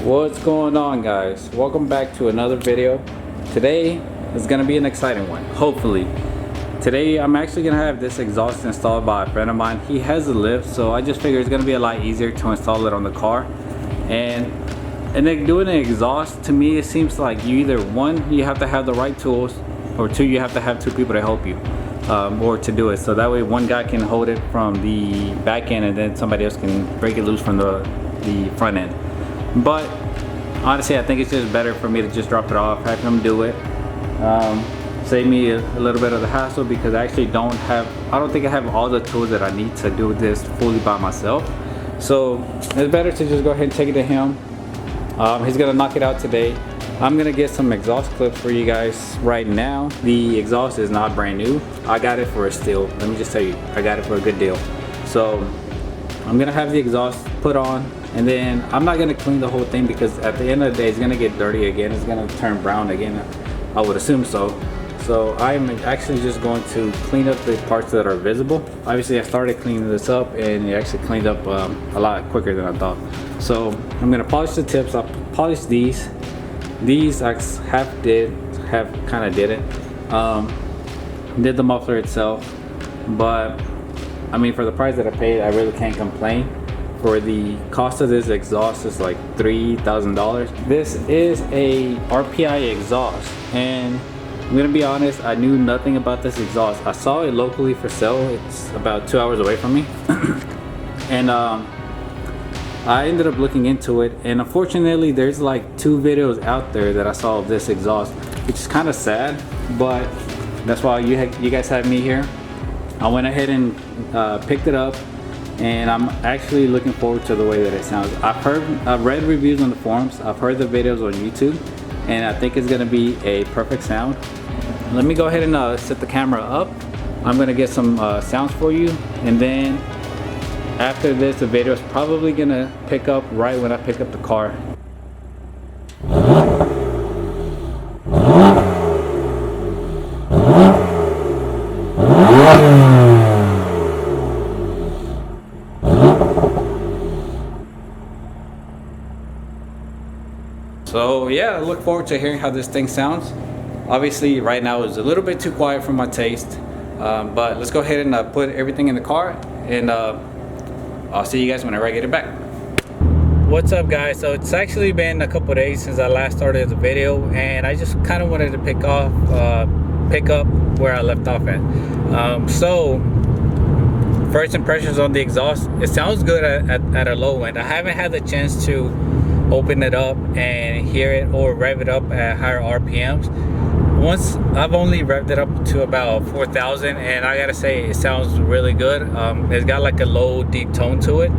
What's going on, guys? Welcome back to another video. Today is gonna be an exciting one, hopefully. Today I'm actually gonna have this exhaust installed by a friend of mine. He has a lift, so I just figured it's gonna be a lot easier to install it on the car. And then doing an exhaust, to me it seems like you either, one, you have to have the right tools, or two, you have to have two people to help you or to do it, so that way one guy can hold it from the back end and then somebody else can break it loose from the front end. But honestly, I think it's just better for me to just drop it off, have him do it. Save me a little bit of the hassle, because I actually don't think I have all the tools that I need to do this fully by myself. So it's better to just go ahead and take it to him. He's gonna knock it out today. I'm gonna get some exhaust clips for you guys right now. The exhaust is not brand new. I got it for a steal. Let me just tell you, I got it for a good deal. So I'm gonna have the exhaust put on, and then I'm not gonna clean the whole thing, because at the end of the day it's gonna get dirty again. It's gonna turn brown again, I would assume so. So I'm actually just going to clean up the parts that are visible. Obviously I started cleaning this up and it actually cleaned up a lot quicker than I thought. So I'm gonna polish the tips. I'll polish these. These I kind of did it. Did the muffler itself, but I mean, for the price that I paid, I really can't complain. For the cost of this exhaust, is like $3,000. This is a Rpi exhaust, and I'm gonna be honest, I knew nothing about this exhaust. I saw it locally for sale. It's about 2 hours away from me. And I ended up looking into it, and unfortunately there's like 2 videos out there that I saw of this exhaust, which is kind of sad, but that's why you guys have me here. I went ahead and picked it up, and I'm actually looking forward to the way that it sounds. I've read reviews on the forums, I've heard the videos on YouTube, and I think it's gonna be a perfect sound. Let me go ahead and set the camera up. I'm gonna get some sounds for you, and then after this, the video is probably gonna pick up right when I pick up the car. So yeah, I look forward to hearing how this thing sounds. Obviously right now it's a little bit too quiet for my taste, but let's go ahead and put everything in the car, and I'll see you guys whenever I get it back. What's up, guys? So it's actually been a couple days since I last started the video, and I just kind of wanted to pick up where I left off at. So first impressions on the exhaust, it sounds good at a low end. I haven't had the chance to open it up and hear it or rev it up at higher RPMs. Once I've only revved it up to about 4,000, and I gotta say it sounds really good. It's got like a low deep tone to it.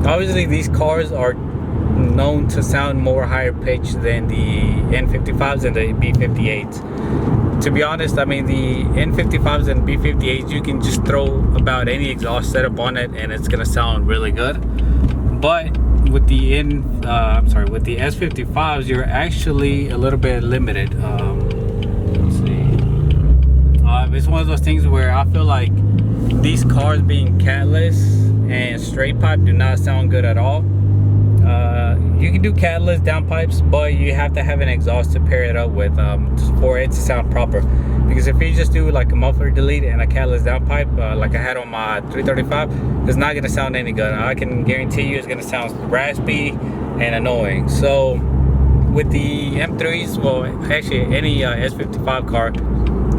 Obviously these cars are known to sound more higher pitched than the N55s and the B58s. To be honest, I mean, the N55s and B58s, you can just throw about any exhaust setup on it and it's gonna sound really good. But with the with the S55s, you're actually a little bit limited. Let's see. It's one of those things where I feel like these cars being catless and straight pipe do not sound good at all. You can do catless downpipes, but you have to have an exhaust to pair it up with for it to sound proper. Because if you just do like a muffler delete and a catless downpipe, like I had on my 335, it's not gonna sound any good. I can guarantee you it's gonna sound raspy and annoying. So with the M3s, well, actually any S55 car,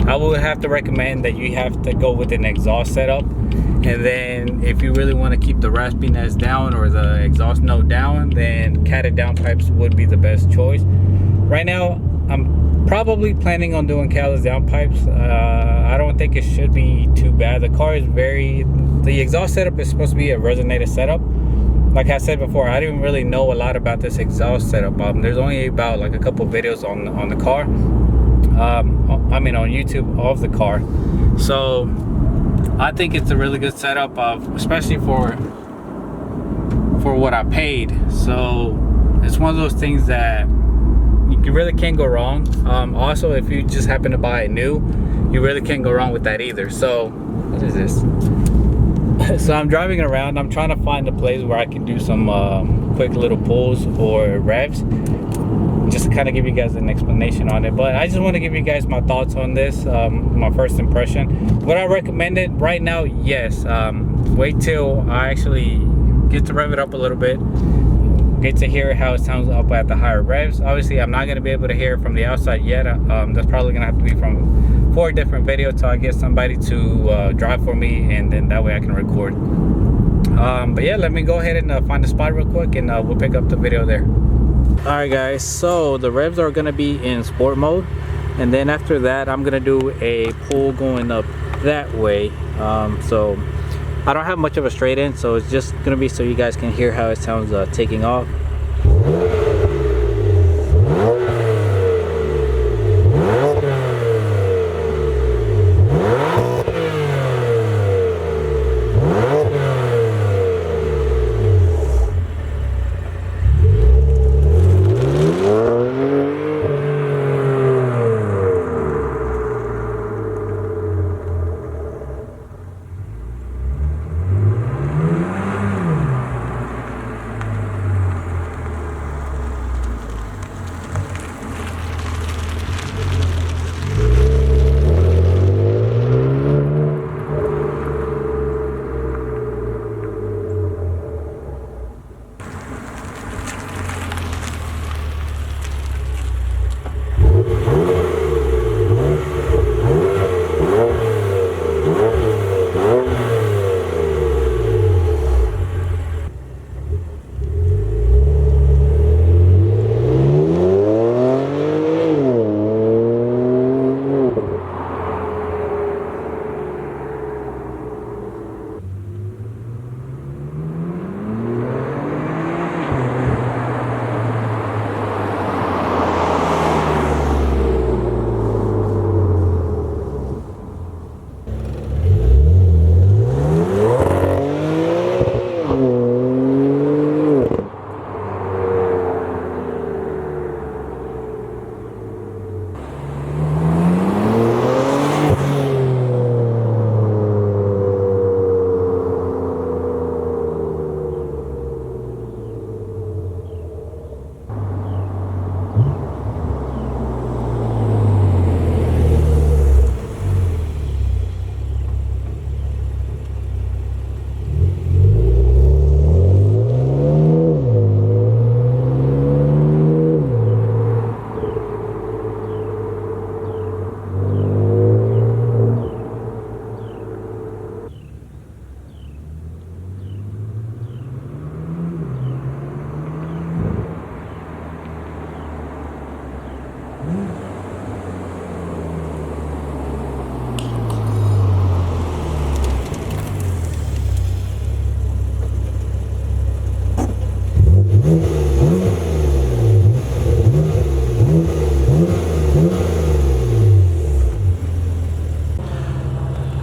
I would have to recommend that you have to go with an exhaust setup. And then if you really want to keep the raspiness down or the exhaust note down, then catted downpipes would be the best choice. Right now, I'm probably planning on doing catless downpipes. I don't think it should be too bad. The car is the exhaust setup is supposed to be a resonator setup. Like I said before, I didn't really know a lot about this exhaust setup. There's only about like a couple videos on the car. I mean on YouTube of the car. So I think it's a really good setup, especially for what I paid. So it's one of those things that you really can't go wrong. Also, if you just happen to buy it new, you really can't go wrong with that either. So what is this? So I'm driving around. I'm trying to find a place where I can do some quick little pulls or revs, just to kind of give you guys an explanation on it. But I just want to give you guys my thoughts on this, my first impression. Would I recommend it right now? Yes. Wait till I actually get to rev it up a little bit, get to hear how it sounds up at the higher revs. Obviously I'm not going to be able to hear it from the outside yet. That's probably going to have to be for a different video till I get somebody to drive for me, and then that way I can record. But yeah, let me go ahead and find a spot real quick, and we'll pick up the video there. Alright guys, so the revs are going to be in sport mode, and then after that I'm going to do a pull going up that way. So I don't have much of a straight in, so it's just going to be so you guys can hear how it sounds taking off.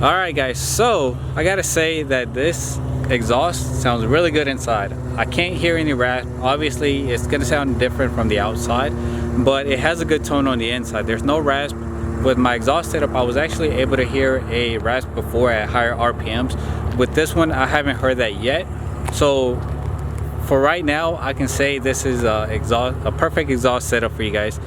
Alright guys, so I gotta say that this exhaust sounds really good inside. I can't hear any rasp. Obviously it's gonna sound different from the outside, but it has a good tone on the inside. There's no rasp. With my exhaust setup, I was actually able to hear a rasp before at higher RPMs. With this one, I haven't heard that yet. So for right now, I can say this is a perfect exhaust setup for you guys.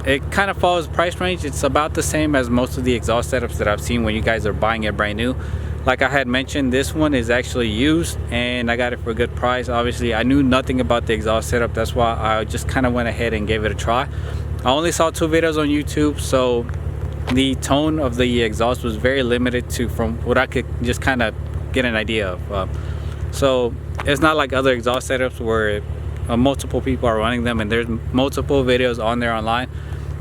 It kind of follows price range. It's about the same as most of the exhaust setups that I've seen when you guys are buying it brand new. Like I had mentioned, this one is actually used and I got it for a good price. Obviously I knew nothing about the exhaust setup, that's why I just kind of went ahead and gave it a try. I only saw 2 videos on YouTube, so the tone of the exhaust was very limited to from what I could just kind of get an idea of. So it's not like other exhaust setups where multiple people are running them and there's multiple videos on there online.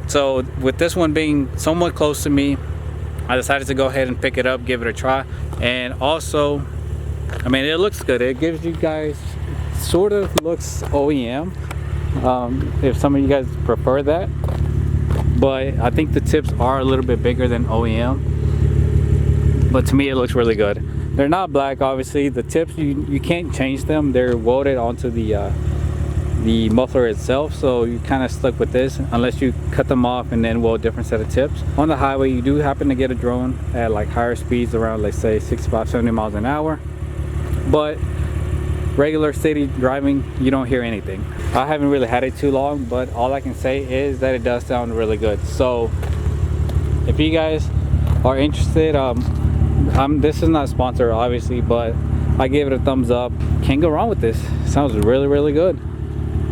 So with this one being somewhat close to me, I decided to go ahead and pick it up, give it a try. And also, I mean, it looks good. It gives you guys, sort of looks OEM, if some of you guys prefer that. But I think the tips are a little bit bigger than OEM. But to me, it looks really good. They're not black, obviously. The tips, you can't change them. They're welded onto the the muffler itself, so you kind of stuck with this unless you cut them off and then weld different set of tips. On the highway, you do happen to get a drone at like higher speeds, around, let's say 65-70 miles an hour, but regular city driving, you don't hear anything. I haven't really had it too long, but all I can say is that it does sound really good. So if you guys are interested, this is not sponsored obviously, but I gave it a thumbs up. Can't go wrong with this. Sounds really good.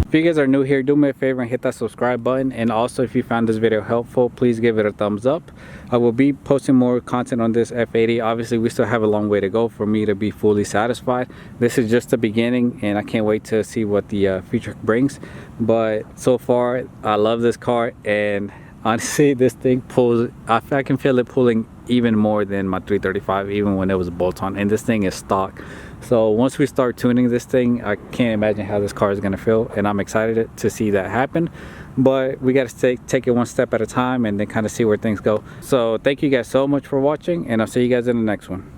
If you guys are new here, do me a favor and hit that subscribe button, and also if you found this video helpful, please give it a thumbs up. I will be posting more content on this F80. Obviously we still have a long way to go for me to be fully satisfied. This is just the beginning, and I can't wait to see what the future brings. But so far I love this car, and honestly this thing pulls, I can feel it pulling even more than my 335, even when it was a bolt-on, and this thing is stock. So once we start tuning this thing, I can't imagine how this car is going to feel, and I'm excited to see that happen. But we got to take it one step at a time and then kind of see where things go. So thank you guys so much for watching, and I'll see you guys in the next one.